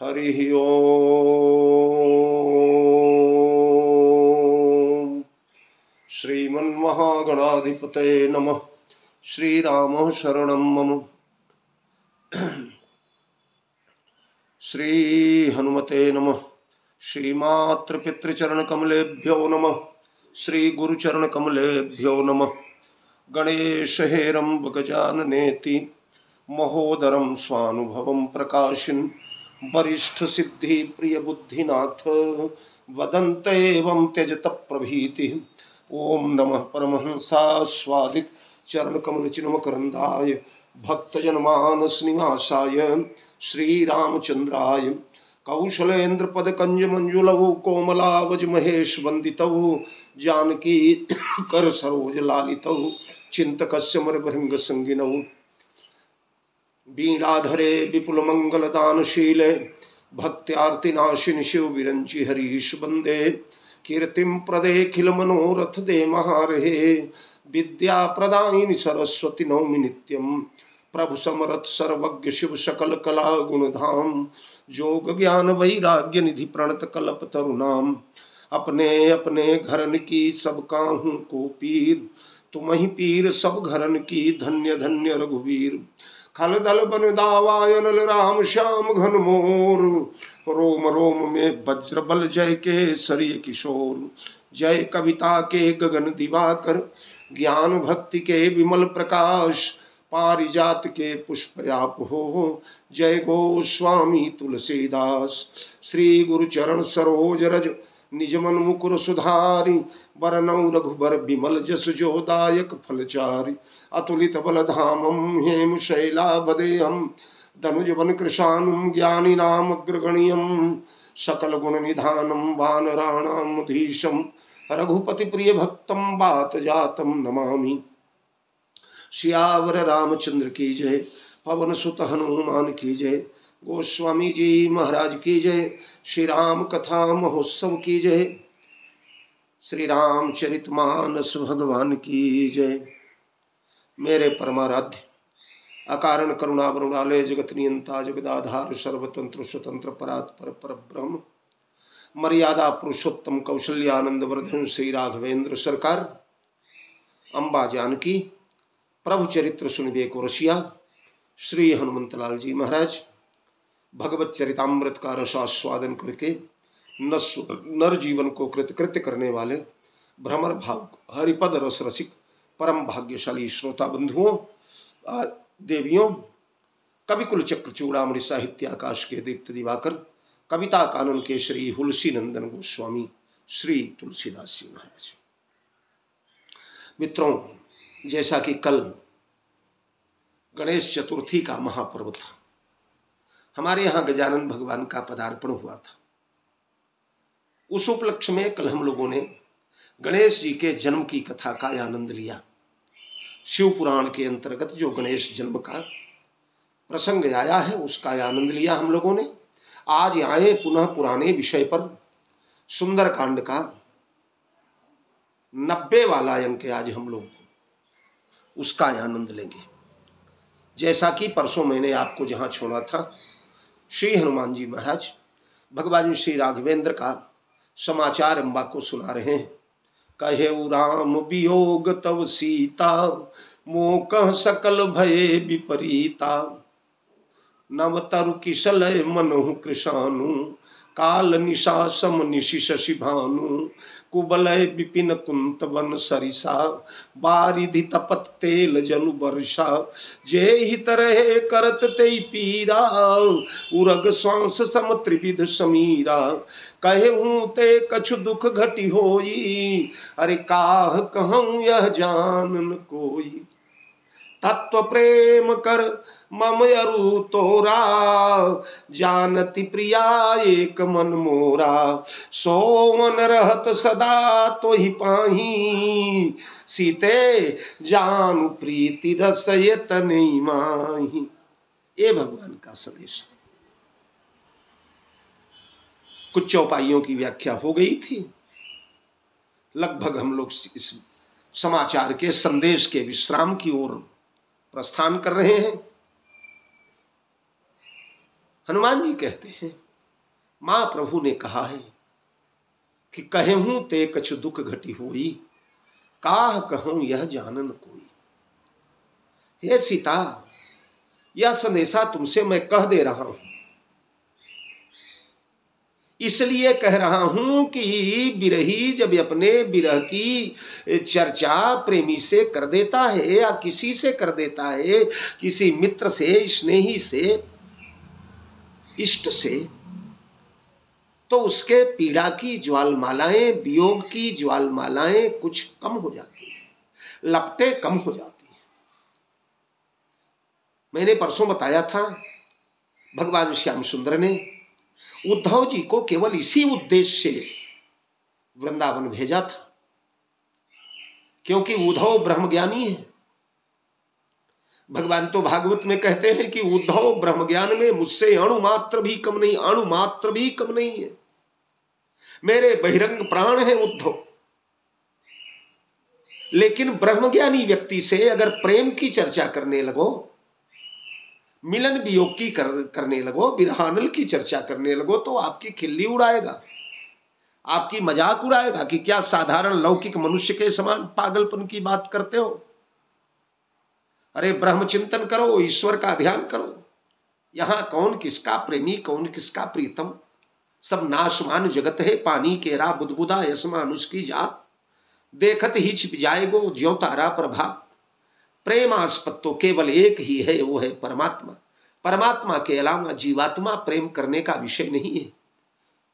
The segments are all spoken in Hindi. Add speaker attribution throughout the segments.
Speaker 1: हरि ओम। श्रीमन्महागणाधिपतये नमः। श्रीरामः शरणं मम। श्री हनुमते नमः। श्रीमातृपितृचरणकमलेभ्यो नमः। श्रीगुरुचरणकमलेभ्यो नमः। गणेश हेरम्ब गजाननेति महोदरं स्वानुभवं प्रकाशिन् वरिष्ठ सिद्धि प्रिय बुद्धिनाथ वदन्त एवं त्यजत प्रभीति। ओम नमः परमहंसास्वादित चरणकमल चिन्मकरन्दाय भक्तजनमानस निवासाय श्रीरामचन्द्राय कौशलेन्द्र पदकंज मंजुलौ कोमलावज महेश वंदितौ जानकी कर सरोज लालितौ चिंतकस्य मरभृंग संगिनौ वीणाधरे विपुल मंगल दानशीले भक्त्यार्तिनाशिनि शिव विरंचि हरीश वंदे कीर्तिं प्रदेखिल मनोरथ दे महारहे विद्या प्रदायिनि सरस्वती नौमि नित्यं प्रभु समरथ सर्वज्ञ शिव सकल कला गुणधाम जोग ज्ञान वैराग्य निधि प्रणत कल्प तरुणाम अपने अपने घरन की सब काहू को पीर तुम ही पीर सब घरन की धन्य धन्य रघुवीर खल दल बन दावायनल राम श्याम घन मोर रोम रोम में वज्र बल जय के सरिय किशोर जय कविता के गगन दिवाकर ज्ञान भक्ति के विमल प्रकाश पारिजात के पुष्पयाप हो जय गोस्वामी तुलसीदास श्री गुरु चरण सरोज रज निज मन मुकुर सुधारि बरनौ रघुबर विमल जस जोदायक फलचारि अतुलित बल धामं हेम शैलावदेहं धनुजवन कृशानुं ज्ञानिनाम अग्रगण्यं सकल गुण निधानं वानराणां धीशं रघुपति प्रिय भक्तं वात जातं नमामि। सियावर रामचंद्र की जय। पवन सुत हनुमान की जय। गोस्वामी जी महाराज की जय। श्री राम कथा महोत्सव की जय। श्री रामचरितमानस भगवान की जय। मेरे परमाराध्य अकारण करुणावरण वाले जगत नियंता जगदाधार सर्वतंत्र स्वतंत्र परात्पर परब्रह्म मर्यादा पुरुषोत्तम कौशल्यानंद वर्धन श्री राघवेंद्र सरकार अम्बा जानकी प्रभु चरित्र सुनिबे को रसिया श्री हनुमंतलाल जी महाराज भगवत चरितामृत का रसास्वादन करके नर जीवन को कृतकृत्य करने वाले भ्रमर भाव हरिपद रस रसिक परम भाग्यशाली श्रोता बंधुओं देवियों कविकुल चक्र चूड़ामणि साहित्य आकाश के दीप्त दिवाकर कविता कानन के श्री हुलसी नंदन गोस्वामी श्री तुलसीदास जी महाराज। मित्रों, जैसा कि कल गणेश चतुर्थी का महापर्व था, हमारे यहाँ गजानन भगवान का पदार्पण हुआ था। उस उपलक्ष्य में कल हम लोगों ने गणेश जी के जन्म की कथा का आनंद लिया। शिव पुराण के अंतर्गत जो गणेश जन्म का प्रसंग आया है उसका आनंद लिया हम लोगों ने। आज आए पुनः पुराने विषय पर सुंदर कांड का 90 वाला अंक आज हम लोग उसका आनंद लेंगे। जैसा कि परसों मैंने आपको जहां छोड़ा था, श्री हनुमान जी महाराज भगवान श्री राघवेंद्र का समाचार अम्बा को सुना रहे हैं। कहेउ राम वियोग तव सीता मोकह सकल भये विपरीता नव तरु किशलय मनहु कृशानु काल निशा सम निशि शशि भानु कुबलय विपिन कुंत वन सरिसा बारिधि तपत तेल जलु वर्षा जे हित रहे करत तेई पीरा उरग श्वास सम त्रिविध समीरा कहूँ ते कछु दुख घटी होई अरे काह कहूँ यह जानन कोई तत्व प्रेम कर मम अरु तोरा जानती प्रिया एक मन मोरा सोवन रहत सदा तो ही पाही सीते जानु प्रीति रसयत नहीं माही। ये भगवान का संदेश। कुछ चौपाइयों की व्याख्या हो गई थी। लगभग हम लोग इस समाचार के संदेश के विश्राम की ओर प्रस्थान कर रहे हैं। हनुमान जी कहते हैं महाप्रभु ने कहा है कि कहूं ते कछु दुख घटी हुई, काह कहूं यह जानन कोई। हे सीता, यह संदेशा तुमसे मैं कह दे रहा हूं, इसलिए कह रहा हूं कि विरही जब अपने विरह की चर्चा प्रेमी से कर देता है या किसी से कर देता है, किसी मित्र से, स्नेही से, इष्ट से, तो उसके पीड़ा की ज्वालमालाएं, वियोग की ज्वालमालाएं कुछ कम हो जाती हैं, लपटें कम हो जाती हैं। मैंने परसों बताया था भगवान श्याम सुंदर ने उद्धव जी को केवल इसी उद्देश्य से वृंदावन भेजा था, क्योंकि उद्धव ब्रह्मज्ञानी है। भगवान तो भागवत में कहते हैं कि उद्धव ब्रह्मज्ञान में मुझसे अणु मात्र भी कम नहीं, अणु मात्र भी कम नहीं है, मेरे बहिरंग प्राण है उद्धव। लेकिन ब्रह्मज्ञानी व्यक्ति से अगर प्रेम की चर्चा करने लगो, मिलन वियोग की करने लगो, विरहानल की चर्चा करने लगो, तो आपकी खिल्ली उड़ाएगा, आपकी मजाक उड़ाएगा कि क्या साधारण लौकिक मनुष्य के समान पागलपन की बात करते हो। अरे ब्रह्म चिंतन करो, ईश्वर का ध्यान करो। यहां कौन किसका प्रेमी, कौन किसका प्रीतम, सब नाशमान जगत है। पानी केरा बुदबुदा यसमान उसकी जात, देखत ही छिप जाएगो ज्यों तारा प्रभात। प्रेमास्पद तो केवल एक ही है, वो है परमात्मा। परमात्मा के अलावा जीवात्मा प्रेम करने का विषय नहीं है।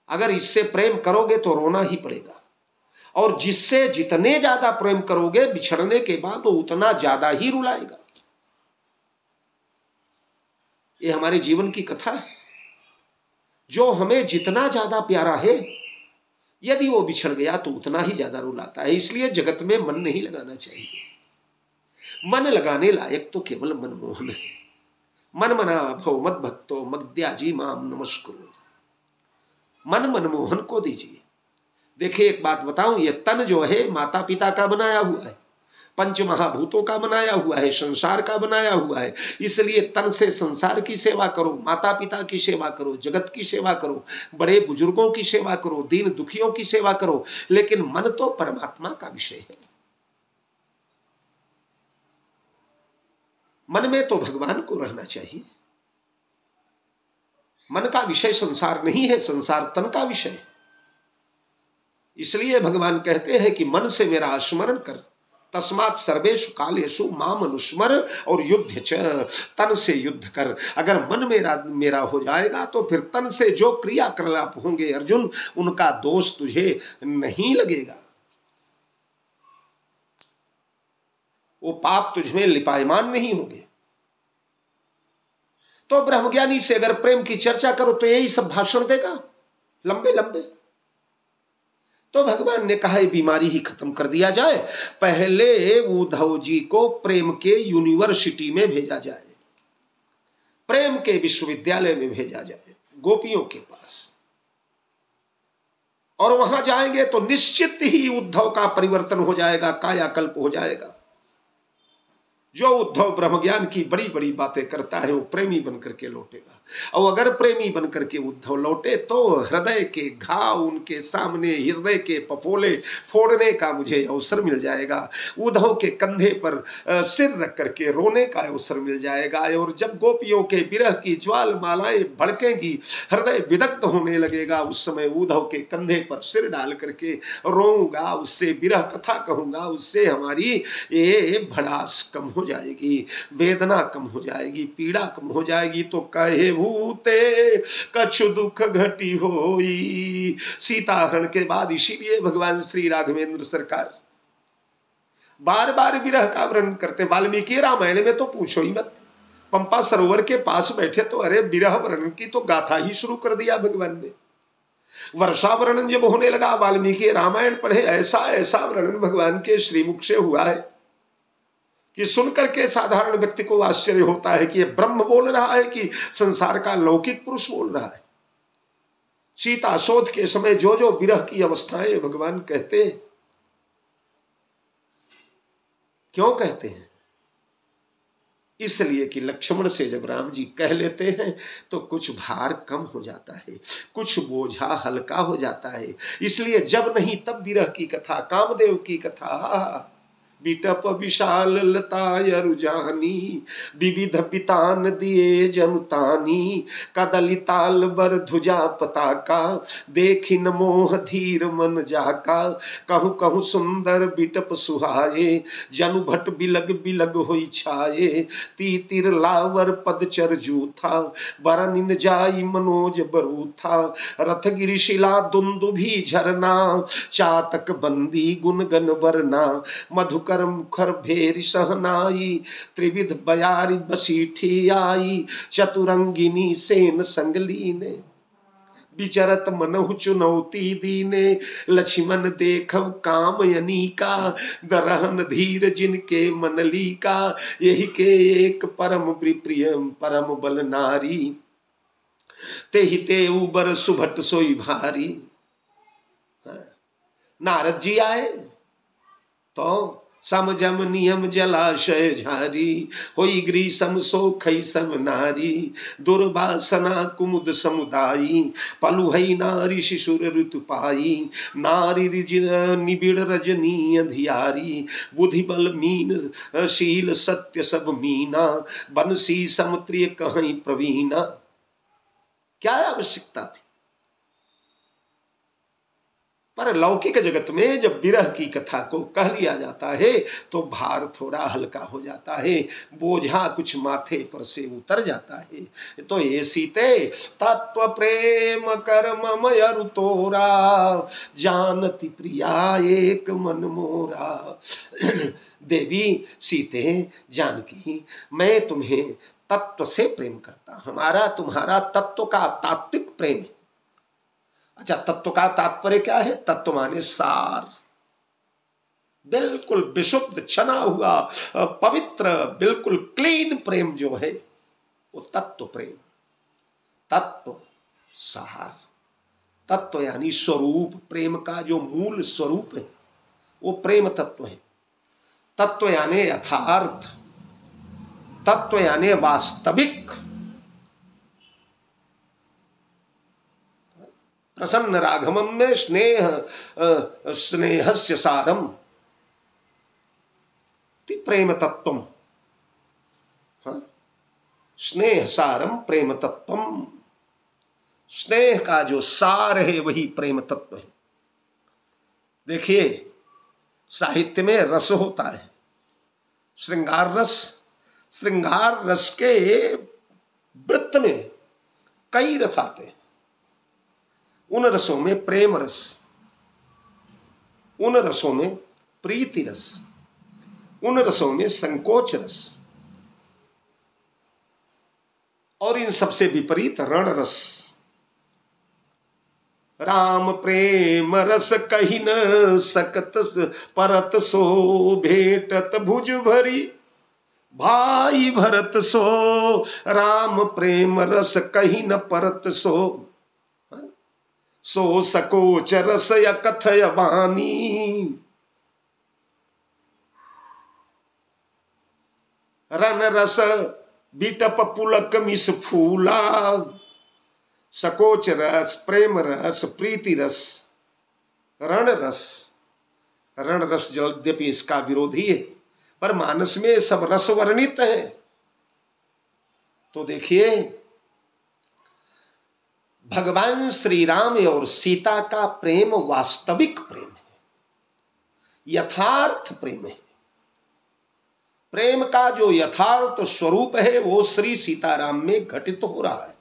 Speaker 1: अगर इससे प्रेम करोगे तो रोना ही पड़ेगा, और जिससे जितने ज्यादा प्रेम करोगे बिछड़ने के बाद वो उतना ज्यादा ही रुलाएगा। ये हमारे जीवन की कथा है। जो हमें जितना ज्यादा प्यारा है, यदि वो बिछड़ गया तो उतना ही ज्यादा रुलाता है। इसलिए जगत में मन नहीं लगाना चाहिए। मन लगाने लायक तो केवल मनमोहन है। मन मना भव मद भक्तो मद्याजी माम नमस्कुरु। मन मनमोहन को दीजिए। देखिए एक बात बताऊं, ये तन जो है माता पिता का बनाया हुआ है, पंच महाभूतों का बनाया हुआ है, संसार का बनाया हुआ है। इसलिए तन से संसार की सेवा करो, माता पिता की सेवा करो, जगत की सेवा करो, बड़े बुजुर्गों की सेवा करो, दीन दुखियों की सेवा करो। लेकिन मन तो परमात्मा का विषय है। मन में तो भगवान को रहना चाहिए। मन का विषय संसार नहीं है, संसार तन का विषय है। इसलिए भगवान कहते हैं कि मन से मेरा स्मरण कर, तस्मात् सर्वेषु कालेषु माम अनुस्मर, और युद्ध च, तन से युद्ध कर। अगर मन मेरा हो जाएगा तो फिर तन से जो क्रियाकलाप होंगे अर्जुन, उनका दोष तुझे नहीं लगेगा, वो पाप तुझमें लिपायमान नहीं होंगे। तो ब्रह्मज्ञानी से अगर प्रेम की चर्चा करो तो यही सब भाषण देगा, लंबे लंबे। तो भगवान ने कहा ये बीमारी ही खत्म कर दिया जाए। पहले उद्धव जी को प्रेम के यूनिवर्सिटी में भेजा जाए, प्रेम के विश्वविद्यालय में भेजा जाए, गोपियों के पास। और वहां जाएंगे तो निश्चित ही उद्धव का परिवर्तन हो जाएगा, कायाकल्प हो जाएगा। जो उद्धव ब्रह्मज्ञान की बड़ी बड़ी बातें करता है वो प्रेमी बनकर के लौटेगा। और अगर प्रेमी बनकर के उद्धव लौटे तो हृदय के घाव उनके सामने, हृदय के पफोले फोड़ने का मुझे अवसर मिल जाएगा। उद्धव के कंधे पर सिर रख करके रोने का अवसर मिल जाएगा। और जब गोपियों के विरह की ज्वाल मालाएं भड़केंगी, हृदय विदग्ध होने लगेगा, उस समय उद्धव के कंधे पर सिर डाल करके रोऊंगा, उससे विरह कथा कहूंगा, उससे हमारी ये भड़ास कम हो जाएगी, वेदना कम हो जाएगी, पीड़ा कम हो जाएगी। तो कहे भूते कछु दुख घटी होई। सीताहरण के बाद इसीलिए भगवान श्री राघवेंद्र सरकार बार बार विरह का वर्णन करते। वाल्मीकि रामायण में तो पूछो ही मत, पंपा सरोवर के पास बैठे तो अरे विरह वर्णन की तो गाथा ही शुरू कर दिया भगवान ने। वर्षा वर्णन जब होने लगा, वाल्मीकि रामायण पढ़े, ऐसा ऐसा वर्णन भगवान के श्रीमुख से हुआ है कि सुनकर के साधारण व्यक्ति को आश्चर्य होता है कि ये ब्रह्म बोल रहा है कि संसार का लौकिक पुरुष बोल रहा है। सीता शोध के समय जो जो विरह की अवस्थाएं भगवान कहते हैं, क्यों कहते हैं? इसलिए कि लक्ष्मण से जब राम जी कह लेते हैं तो कुछ भार कम हो जाता है, कुछ बोझा हल्का हो जाता है। इसलिए जब नहीं तब विरह की कथा, कामदेव की कथा। बिटप विशाल लताय रुजानी, विविध पितान दिए जनुतानी, कदलिताल बर ध्वजा पताका, देखिन मोह धीर मन जाका, कहूँ कहूँ सुंदर बिटप सुहाए, जनु भट बिलग बिलग होई छाए, ती तिर लावर पद चर जूथा, बरनिन जाई मनोज बरूथा, रथ गिरि शिला दुंदुभी झरना, चातक बंदी गुन गन बरना, मधु कर मुखर भेरी सहनाई, त्रिविध बयारी बसीठी आई, चतुरंगिनी सेन संगलीने, विचरत मनहु चुनौती दीने, लक्ष्मण देखव कामयनी का, दरहन धीर जिनके मनली का, यही के एक परम प्रिय परम बल नारी, तेहि ते उबर सुभट सोई भारी। नारद जी आए तो समझम नियम जलाशय झारी, होई ग्रीसम सोखई सम नारी, दुर्वासना कुमुद समुदायी, पलुहई नारी शिशुर ऋतु पाई, नारी निबिड़ रजनी अंधियारी, बुद्धि बल मीन शील सत्य सब मीना, बनसी समत्रिय कहीं प्रवीणा। क्या आवश्यकता थी? पर लौकिक जगत में जब विरह की कथा को कह लिया जाता है तो भार थोड़ा हल्का हो जाता है, बोझा कुछ माथे पर से उतर जाता है। तो ये सीते तत्व प्रेम कर्ममय रुतोरा, जानती प्रिया एक मन मोरा। देवी सीते जानकी, मैं तुम्हें तत्व से प्रेम करता, हमारा तुम्हारा तत्व का तात्विक प्रेम है। अच्छा, तत्व का तात्पर्य क्या है? तत्व माने सार, बिल्कुल विशुद्ध छना हुआ पवित्र बिल्कुल क्लीन प्रेम जो है वो तत्व प्रेम। तत्व सार, तत्व यानी स्वरूप, प्रेम का जो मूल स्वरूप है वो प्रेम तत्व है। तत्व यानी यथार्थ, तत्व यानी वास्तविक। प्रसन्न राघवम में स्नेह स्नेहस्य सारम प्रेम तत्वम। स्नेह सारम प्रेम तत्वम, स्नेह का जो सार है वही प्रेम तत्व है। देखिए, साहित्य में रस होता है, श्रृंगार रस। श्रृंगार रस के वृत्त में कई रस आते हैं। उन रसों में प्रेम रस, उन रसों में प्रीति रस, उन रसों में संकोच रस, और इन सबसे विपरीत रण रस। राम प्रेम रस कही न सकत परत सो, भेटत भुज भरी भाई भरत सो। राम प्रेम रस कही न परत सो, सो सकोच रस या कथय वाणी। रन रस बिटप पुलक मिस फूला, सकोच रस, प्रेम रस, प्रीति रस, रण रस। रण रस यद्यपि इसका विरोधी है, पर मानस में सब रस वर्णित है। तो देखिए, भगवान श्री राम और सीता का प्रेम वास्तविक प्रेम है, यथार्थ प्रेम है। प्रेम का जो यथार्थ स्वरूप है वो श्री सीताराम में घटित हो रहा है,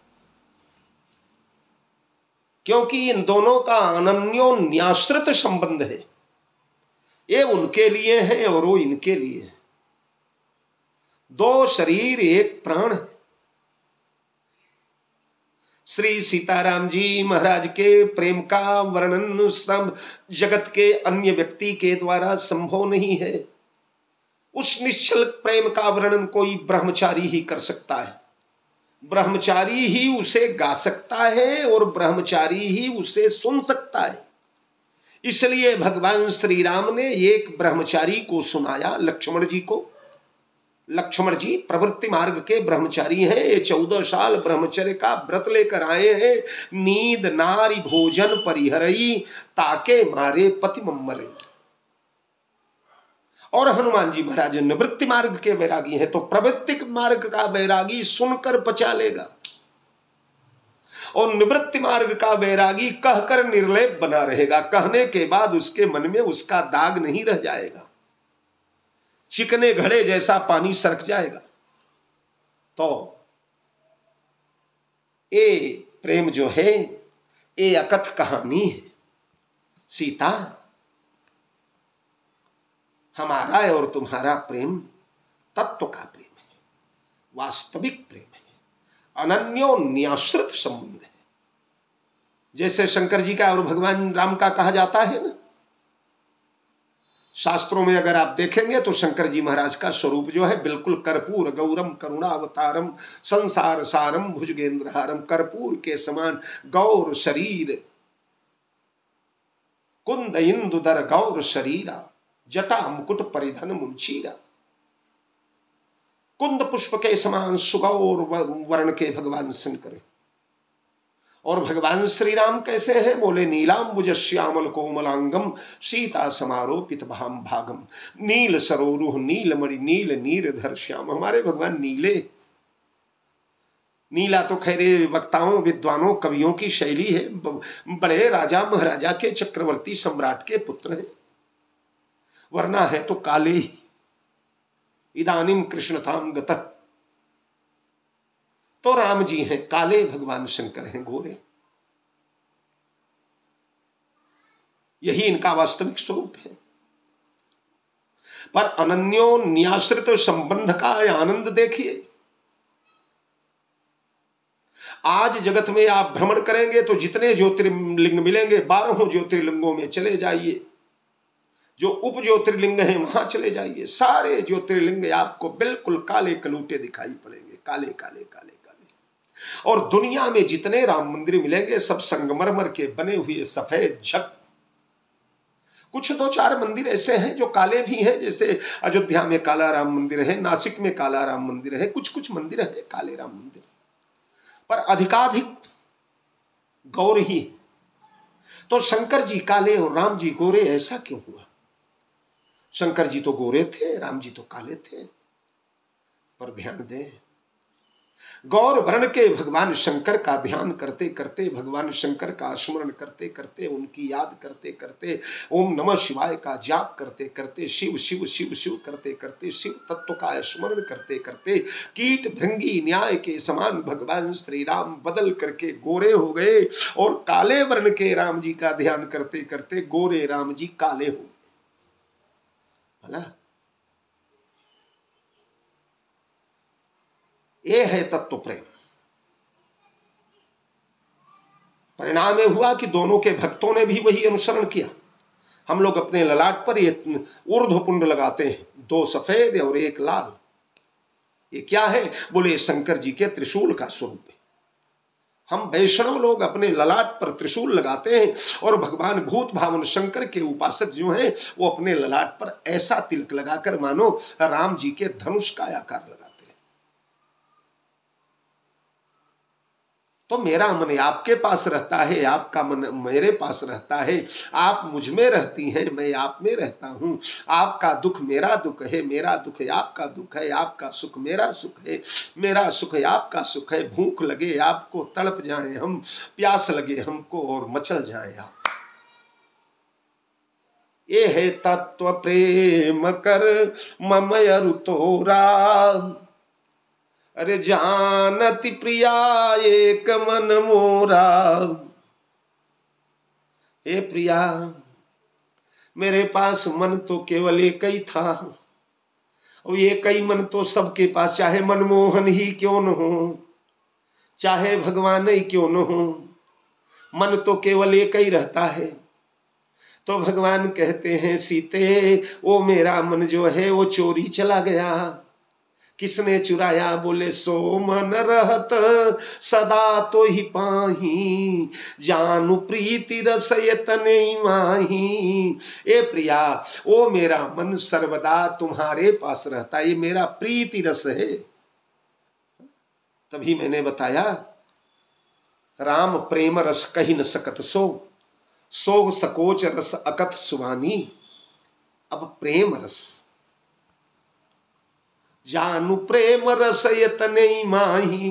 Speaker 1: क्योंकि इन दोनों का अनन्योन्याश्रित संबंध है। ये उनके लिए है और वो इनके लिए है। दो शरीर एक प्राण है। श्री सीताराम जी महाराज के प्रेम का वर्णन सब जगत के अन्य व्यक्ति के द्वारा संभव नहीं है। उस निश्चल प्रेम का वर्णन कोई ब्रह्मचारी ही कर सकता है। ब्रह्मचारी ही उसे गा सकता है और ब्रह्मचारी ही उसे सुन सकता है। इसलिए भगवान श्री राम ने एक ब्रह्मचारी को सुनाया, लक्ष्मण जी को, लक्ष्मण जी प्रवृत्ति मार्ग के ब्रह्मचारी हैं, ये 14 साल ब्रह्मचर्य का व्रत लेकर आए हैं। नींद नारी भोजन परिहरई, ताके मारे पति मम्मरई। और हनुमान जी महाराज निवृत्ति मार्ग के वैरागी हैं, तो प्रवृत्ति मार्ग का वैरागी सुनकर पचा लेगा, और निवृत्ति मार्ग का वैरागी कहकर निर्लेप बना रहेगा। कहने के बाद उसके मन में उसका दाग नहीं रह जाएगा, चिकने घड़े जैसा पानी सरक जाएगा। तो ये प्रेम जो है ये अकथ कहानी है। सीता, हमारा और तुम्हारा प्रेम तत्व का प्रेम है, वास्तविक प्रेम है, अनन्योन्याश्रित संबंध है। जैसे शंकर जी का और भगवान राम का कहा जाता है ना, शास्त्रों में अगर आप देखेंगे तो शंकर जी महाराज का स्वरूप जो है बिल्कुल कर्पूर गौरम करुणावतारम संसार सारम भुजगेंद्रहारम, कर्पूर के समान गौर शरीर, कुंद इंदुदर गौर शरीरा, जटा मुकुट परिधन मुंशीरा। कुंद पुष्प के समान सुगौर वर्ण के भगवान शंकर। और भगवान श्री राम कैसे हैं? बोले नीलांबुज श्यामल कोमलांगम सीता समारोपित भाम भागम, नील सरोरुह नीलमणि नील नीरधर श्याम। हमारे भगवान नीले। नीला तो खैरे वक्ताओं विद्वानों कवियों की शैली है, बड़े राजा महाराजा के चक्रवर्ती सम्राट के पुत्र हैं, वरना है तो काले। इदानीम कृष्णताम गतः, तो राम जी हैं काले, भगवान शंकर हैं गोरे। यही इनका वास्तविक स्वरूप है। पर अनन्योन्याश्रित संबंध का आनंद देखिए। आज जगत में आप भ्रमण करेंगे तो जितने ज्योतिर्लिंग मिलेंगे 12 ज्योतिर्लिंगों में चले जाइए, जो उप ज्योतिर्लिंग है वहां चले जाइए, सारे ज्योतिर्लिंग आपको बिल्कुल काले कलूटे दिखाई पड़ेंगे, काले काले काले काले। और दुनिया में जितने राम मंदिर मिलेंगे सब संगमरमर के बने हुए सफेद झक। कुछ 2-4 मंदिर ऐसे हैं जो काले भी हैं, जैसे अयोध्या में काला राम मंदिर है, नासिक में काला राम मंदिर है, कुछ कुछ मंदिर है काले राम मंदिर, पर अधिकाधिक गौर ही। तो शंकर जी काले और राम जी गोरे, ऐसा क्यों हुआ? शंकर जी तो गोरे थे, राम जी तो काले थे। पर ध्यान दें, गौर वर्ण के भगवान शंकर का ध्यान करते करते, भगवान शंकर का स्मरण करते करते, उनकी याद करते करते, ओम नमः शिवाय का जाप करते करते, शिव शिव शिव शिव करते करते, शिव तत्व का स्मरण करते करते, कीट भृंगी न्याय के समान भगवान श्री राम बदल करके गोरे हो गए, और काले वर्ण के राम जी का ध्यान करते करते गोरे राम जी काले हो गए। ये है तत्व प्रेम। परिणाम ये हुआ कि दोनों के भक्तों ने भी वही अनुसरण किया। हम लोग अपने ललाट पर ये ऊर्ध्वपुंड लगाते हैं, 2 सफेद और 1 लाल। ये क्या है? बोले शंकर जी के त्रिशूल का स्वरूप है। हम वैष्णव लोग अपने ललाट पर त्रिशूल लगाते हैं, और भगवान भूत भावन शंकर के उपासक जो हैं वो अपने ललाट पर ऐसा तिलक लगाकर मानो राम जी के धनुष का आकार लगाते हैं। तो मेरा मन आपके पास रहता है, आपका मन मेरे पास रहता है, आप मुझ में रहती हैं, मैं आप में रहता हूं। आपका दुख मेरा दुख है, मेरा दुख आपका दुख है, आपका सुख मेरा सुख है, मेरा सुख आपका सुख है। भूख लगे आपको, तड़प जाए हम, प्यास लगे हमको, और मचल जाए आप। ये है तत्व प्रेम कर ममयरु तोरा, अरे जानती प्रिया एक मन मोरा। हे प्रिया, मेरे पास मन तो केवल एक ही था, और ये कई मन तो सबके पास, चाहे मनमोहन ही क्यों न हो, चाहे भगवान ही क्यों न हो, मन तो केवल एक ही रहता है। तो भगवान कहते हैं सीते, वो मेरा मन जो है वो चोरी चला गया, किसने चुराया? बोले सो मन रहत सदा तो ही पाही, जानु प्रीति रस यतने माही। ए प्रिया, ओ मेरा मन सर्वदा तुम्हारे पास रहता, ये मेरा प्रीति रस है। तभी मैंने बताया राम प्रेम रस कही न सकत सो, सो सकोच रस अकथ सुवानी। अब प्रेम रस, जानु प्रेम रस यतने माही,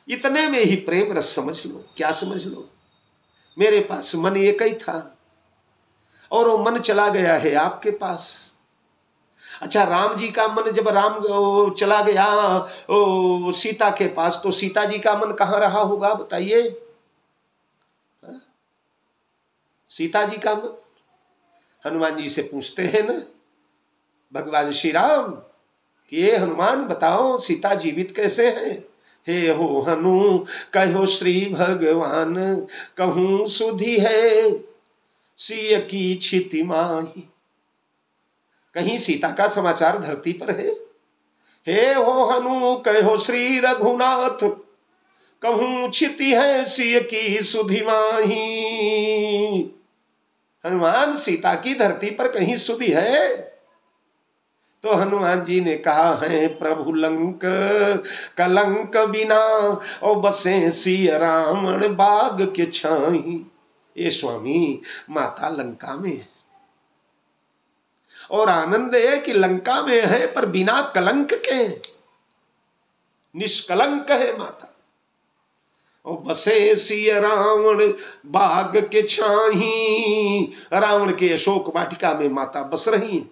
Speaker 1: इतने में ही प्रेम रस समझ लो। क्या समझ लो? मेरे पास मन एक ही था और वो मन चला गया है आपके पास। अच्छा, राम जी का मन जब राम चला गया सीता के पास, तो सीता जी का मन कहाँ रहा होगा बताइए? सीता जी का मन, हनुमान जी से पूछते हैं ना भगवान श्री राम कि ये हनुमान बताओ सीता जीवित कैसे हैं? हे हो हनु कहो श्री भगवान, कहूं सुधि है सिय की छिति माही। कहीं सीता का समाचार धरती पर है? हे हो हनु कहो श्री रघुनाथ, कहूं छिति है सिय की सुधि माही। हनुमान, सीता की धरती पर कहीं सुधि है? तो हनुमान जी ने कहा है प्रभु लंक कलंक बिना और बसे सिय रावण बाग के छाही। ये स्वामी, माता लंका में है और आनंद है कि लंका में है पर बिना कलंक के, निष्कलंक है माता। और बसे सिय रावण बाग के छाही, रावण के अशोक वाटिका में माता बस रही है।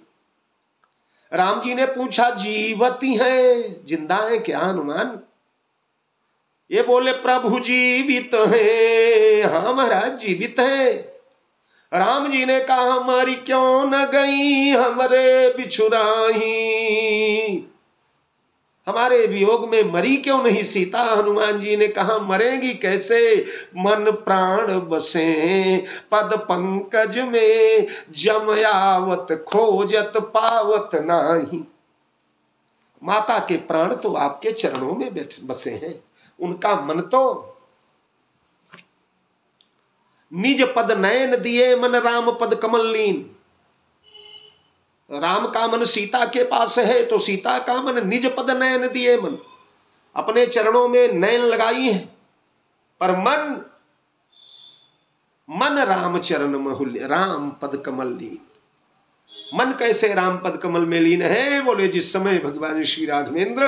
Speaker 1: राम जी ने पूछा जीवती है, जिंदा है क्या हनुमान? ये बोले प्रभु जीवित है। हाँ महाराज जीवित है। राम जी ने कहा हमारी क्यों न गई हमरे बिछुराही, हमारे वियोग में मरी क्यों नहीं सीता? हनुमान जी ने कहा मरेंगी कैसे, मन प्राण बसे पद पंकज में, जमयावत खोजत पावत नाही। माता के प्राण तो आपके चरणों में बसे हैं, उनका मन तो निज पद नयन दिए मन राम पद कमल लीन। राम का मन सीता के पास है तो सीता का मन निज पद नयन दिए मन, अपने चरणों में नयन लगाई है, पर मन राम चरण महुल्य, राम पद कमल लीन। मन कैसे राम पद कमल में लीन है? बोले जिस समय भगवान श्री राघवेंद्र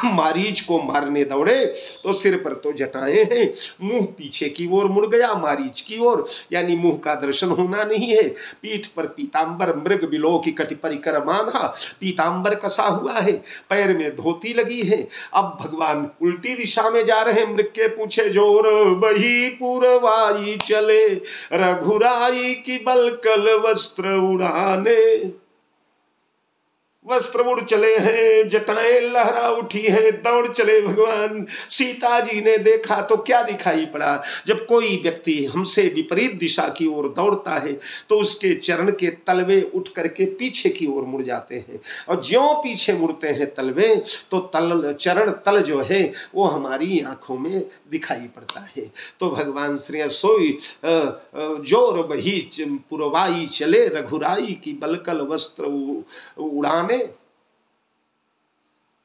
Speaker 1: मारीच को मारने दौड़े तो सिर पर तो जटाएं हैं, मुंह पीछे की ओर मुड़ गया मारीच की ओर, यानी मुंह का दर्शन होना नहीं है। पीठ पर पीतांबर मृग बिलो की कटि परिकर बांधा, पीतांबर कसा हुआ है, पैर में धोती लगी है। अब भगवान उल्टी दिशा में जा रहे, मृग के पूछे जोर बही पूर्वाई चले, रघुराई की बलकल वस्त्र उड़ाने। वस्त्र उड़ चले हैं, जटाएं लहरा उठी हैं, दौड़ चले भगवान। सीता जी ने देखा तो क्या दिखाई पड़ा? जब कोई व्यक्ति हमसे विपरीत दिशा की ओर दौड़ता है तो उसके चरण के तलवे उठ करके पीछे की ओर मुड़ जाते हैं, और ज्यों पीछे मुड़ते हैं तलवे तो चरण तल जो है वो हमारी आंखों में दिखाई पड़ता है। तो भगवान श्री सोई जोर बही पुरवाई चले, रघुराई की बलकल वस्त्र उड़ाने,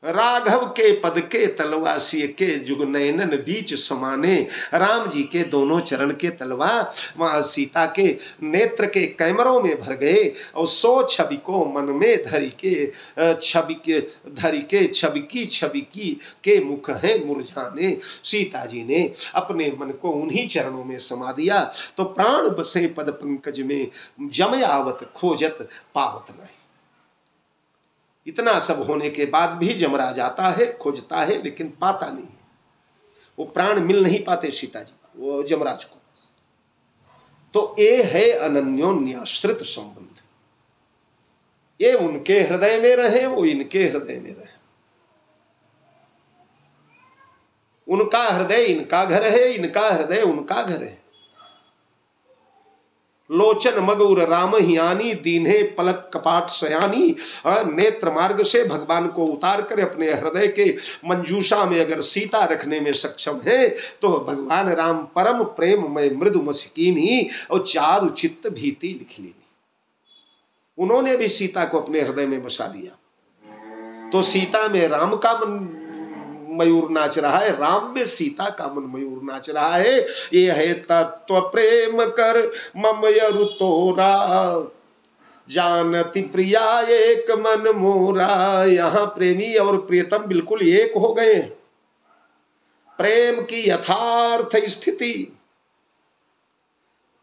Speaker 1: राघव के पद के तलवासी के जुग नयनन बीच समाने। राम जी के दोनों चरण के तलवा वहां सीता के नेत्र के कैमरों में भर गए, और सो छवि को मन में धरी के छबकी के मुख है मुरझाने। सीता जी ने अपने मन को उन्हीं चरणों में समा दिया तो प्राण बसे पद पंकज में, जमयावत खोजत पावत नहीं। इतना सब होने के बाद भी जमराज आता है, खोजता है, लेकिन पाता नहीं। वो प्राण मिल नहीं पाते सीता जी को, वो जमराज को। तो ये है अनन्योन्याश्रित संबंध। ये उनके हृदय में रहे, वो इनके हृदय में रहे। उनका हृदय इनका घर है, इनका हृदय उनका घर है। लोचन मगुर राम हियानी, दीन्हे पलक कपाट सयानी। नेत्र मार्ग से भगवान को उतार कर अपने हृदय के मंजूषा में अगर सीता रखने में सक्षम है तो भगवान राम परम प्रेम में मृदु मस्कीनी और चारु चित्त भीति लिख ली। उन्होंने भी सीता को अपने हृदय में बसा दिया। तो सीता में राम का मन मयूर नाच रहा है, राम में सीता का मन मयूर नाच रहा है। ये है तत्व प्रेम कर मम यरु तोरा, जानती प्रिया एक मन मोरा। यहां प्रेमी और प्रियतम बिल्कुल एक हो गए। प्रेम की यथार्थ स्थिति,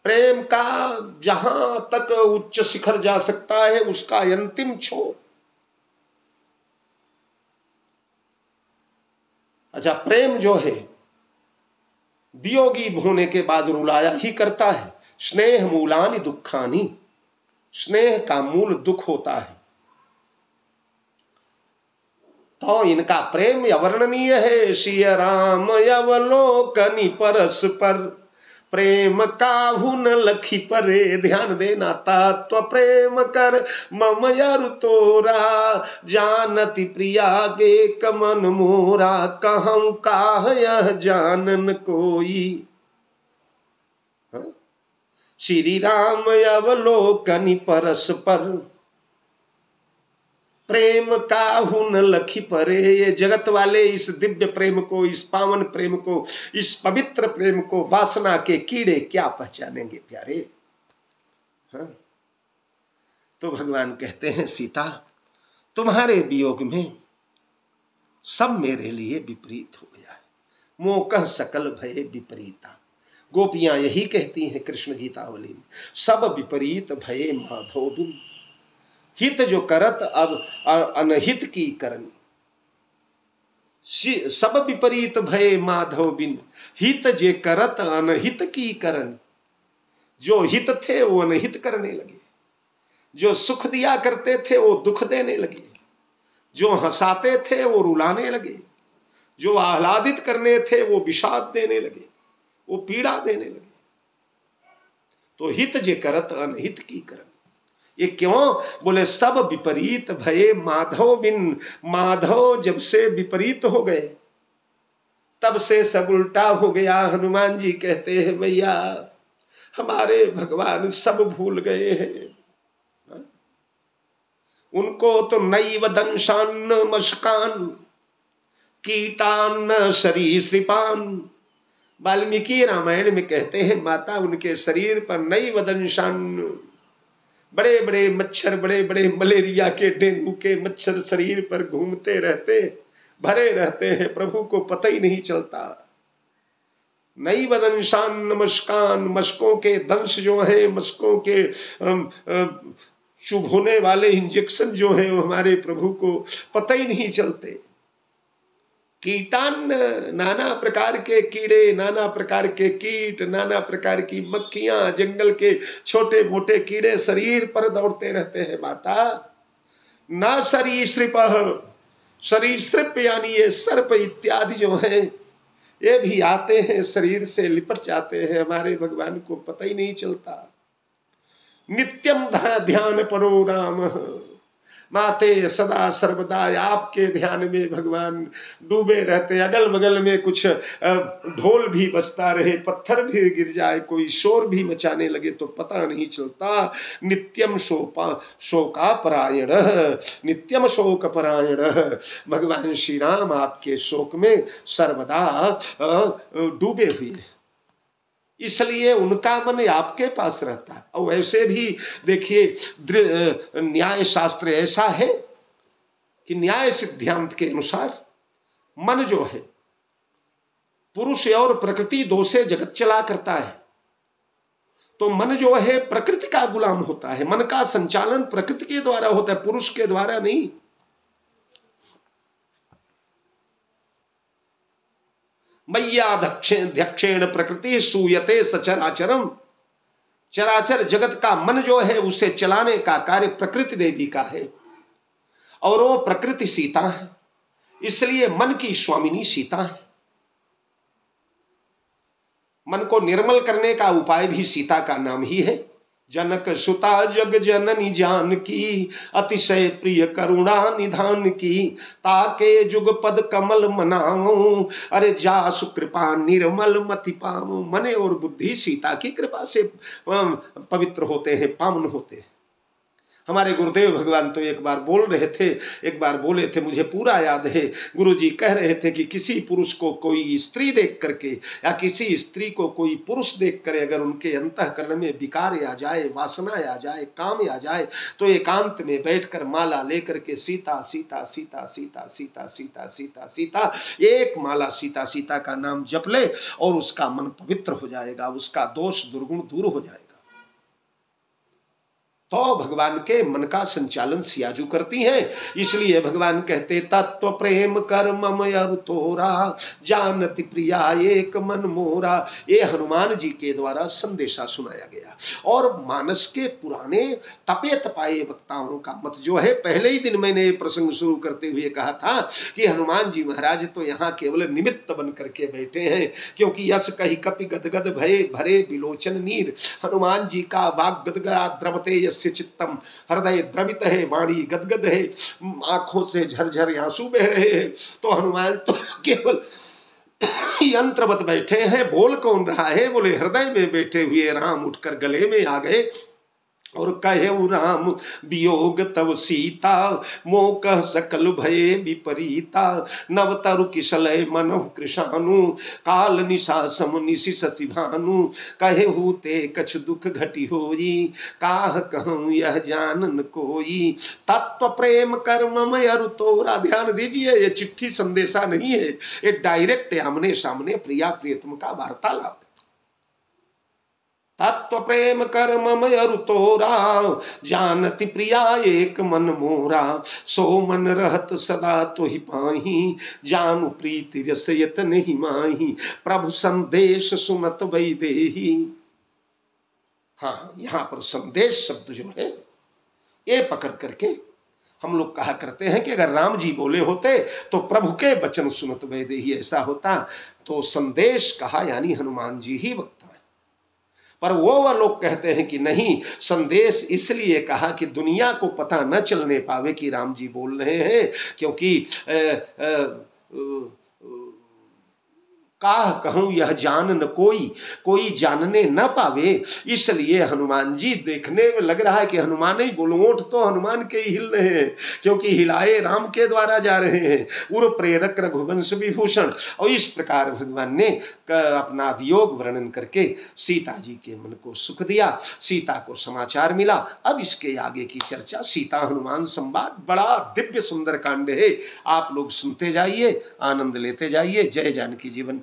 Speaker 1: प्रेम का जहां तक उच्च शिखर जा सकता है उसका अंतिम छोर। अच्छा, प्रेम जो है वियोगी होने के बाद रुलाया ही करता है। स्नेह मूलानि दुखानि, स्नेह का मूल दुख होता है। तो इनका प्रेम अवर्णनीय है। सिय राम अवलोकनि परस्पर, प्रेम काहू न लखी परे। ध्यान देना, तत्व प्रेम कर मम यरु तोरा, जानती प्रिया गे कमन मोरा। कहूं काह यह जानन कोई, श्री राम अवलोकनि परस्पर, प्रेम काहू न लखी परे। ये जगत वाले इस दिव्य प्रेम को, इस पावन प्रेम को, इस पवित्र प्रेम को वासना के कीड़े क्या पहचानेंगे प्यारे। हाँ? तो भगवान कहते हैं सीता, तुम्हारे वियोग में सब मेरे लिए विपरीत हो गया है। मोकह सकल भय विपरीता। गोपियां यही कहती हैं कृष्ण गीतावली में, सब विपरीत भये माधव बिन। हित जो करत अब अनहित की करनी। सब विपरीत भय माधव बिन, हित जे करत अनहित की करनी। जो हित थे वो अनहित करने लगे, जो सुख दिया करते थे वो दुख देने लगे, जो हंसाते थे वो रुलाने लगे, जो आह्लादित करने थे वो विषाद देने लगे, वो पीड़ा देने लगे। तो हित जे करत अनहित की करनी। ये क्यों? बोले सब विपरीत भये माधव बिन। माधव जब से विपरीत हो गए तब से सब उल्टा हो गया। हनुमान जी कहते हैं, भैया हमारे भगवान सब भूल गए हैं। उनको तो नैव दंशान मशकान कीटान सरीसृपान। वाल्मीकि रामायण में कहते हैं, माता उनके शरीर पर नैव दंशान, बड़े बड़े मच्छर, बड़े बड़े मलेरिया के, डेंगू के मच्छर शरीर पर घूमते रहते, भरे रहते हैं, प्रभु को पता ही नहीं चलता। नई वदंशान नमस्कान, मस्कों के दंश जो है, मस्कों के चुभ होने वाले इंजेक्शन जो है वो हमारे प्रभु को पता ही नहीं चलते। कीटान, नाना प्रकार के कीड़े, नाना प्रकार के कीट, नाना प्रकार की मक्खियां, जंगल के छोटे मोटे कीड़े शरीर पर दौड़ते रहते हैं माता। ना सरीसृप, सरीसृप यानी ये सर्प इत्यादि जो है ये भी आते हैं, शरीर से लिपट जाते हैं, हमारे भगवान को पता ही नहीं चलता। नित्यम ध्यान परो राम, माते सदा सर्वदा आपके ध्यान में भगवान डूबे रहते। अगल बगल में कुछ ढोल भी बजता रहे, पत्थर भी गिर जाए, कोई शोर भी मचाने लगे तो पता नहीं चलता। नित्यम शोकापरायण, नित्यम शोक परायण। भगवान श्री राम आपके शोक में सर्वदा डूबे हुए, इसलिए उनका मन आपके पास रहता है। और वैसे भी देखिए, न्याय शास्त्र ऐसा है कि न्याय सिद्धांत के अनुसार मन जो है पुरुष और प्रकृति दो से जगत चला करता है। तो मन जो है प्रकृति का गुलाम होता है, मन का संचालन प्रकृति के द्वारा होता है, पुरुष के द्वारा नहीं। मैया ध्यक्षेण प्रकृति सूयते सचराचरम। चराचर जगत का मन जो है उसे चलाने का कार्य प्रकृति देवी का है, और वो प्रकृति सीता है, इसलिए मन की स्वामिनी सीता है। मन को निर्मल करने का उपाय भी सीता का नाम ही है। जनक सुता जग जननी जानकी, अतिशय प्रिय करुणा निधान की। ताके जुग पद कमल मनाऊं, अरे जासु कृपा निर्मल मति पाऊं। मने और बुद्धि सीता की कृपा से पवित्र होते हैं, पावन होते हैं। हमारे गुरुदेव भगवान तो एक बार बोल रहे थे, एक बार बोले थे, मुझे पूरा याद है। गुरुजी कह रहे थे कि किसी पुरुष को कोई स्त्री देख करके या किसी स्त्री को कोई पुरुष देख कर अगर उनके अंतःकरण में विकार आ जाए, वासना आ जाए, काम आ जाए, तो एकांत में बैठकर माला लेकर के सीता सीता सीता सीता सीता सीता सीता सीता, एक माला सीता सीता का नाम जप ले और उसका मन पवित्र हो जाएगा, उसका दोष दुर्गुण दूर हो जाएगा। तो भगवान के मन का संचालन सियाजू करती हैं। इसलिए भगवान कहते तत्व प्रेम कर मम अरु तोरा, जानति प्रिया एक मन मोरा। ये हनुमान जी के द्वारा संदेशा सुनाया गया। और मानस के पुराने तपे तपाए वक्ताओं का मत जो है, पहले ही दिन मैंने ये प्रसंग शुरू करते हुए कहा था कि हनुमान जी महाराज तो यहाँ केवल निमित्त बन करके बैठे हैं, क्योंकि यश कही कपि गदगद भये भरे बिलोचन नीर। हनुमान जी का वाग गदगदा द्रवते यस्य चित्तम, हृदय द्रवित है, वाणी गदगद है, आंखों से झरझर आंसू बह रहे हैं। तो हनुमान तो केवल यंत्रवत बैठे हैं। बोल कौन रहा है? बोले हृदय में बैठे हुए राम उठकर गले में आ गए और कहे राम वियोग तव सीता, मोह सकल भये विपरीता। नव तरु किशलय मनहु कृशानु, काल निशा सम निशि शशि भानु। कहे ते कछ दुख घटी होई, काह कहूँ यह जानन कोई। तत्व प्रेम कर मम अरु तोरा। ध्यान दीजिए, ये चिट्ठी संदेशा नहीं है, ये डायरेक्ट आमने सामने प्रिया प्रियतम का वार्तालाप। तत्व प्रेम कर मम अरु तोरा, जानति प्रिया एक मन मोरा। सो मन रहत सदा तुहि पाही, जानु प्रीति रसयत नहीं माही। प्रभु संदेश सुनत वैदेही। हाँ, यहाँ पर संदेश शब्द जो है ये पकड़ करके हम लोग कहा करते हैं कि अगर राम जी बोले होते तो प्रभु के वचन सुनत वैदेही ऐसा होता, तो संदेश कहा यानी हनुमान जी ही वक्ता है। पर वह लोग कहते हैं कि नहीं, संदेश इसलिए कहा कि दुनिया को पता न चलने पावे कि राम जी बोल रहे हैं, क्योंकि काह कहूँ यह जान न कोई, कोई जानने न पावे। इसलिए हनुमान जी देखने में लग रहा है कि हनुमान ही बोलो, ओठ तो हनुमान के ही हिल रहे हैं, क्योंकि हिलाए राम के द्वारा जा रहे हैं। उर प्रेरक रघुवंश विभूषण। और इस प्रकार भगवान ने अपना वियोग वर्णन करके सीता जी के मन को सुख दिया, सीता को समाचार मिला। अब इसके आगे की चर्चा सीता हनुमान संवाद बड़ा दिव्य सुंदर कांड है। आप लोग सुनते जाइए, आनंद लेते जाइए। जय जानकी जीवन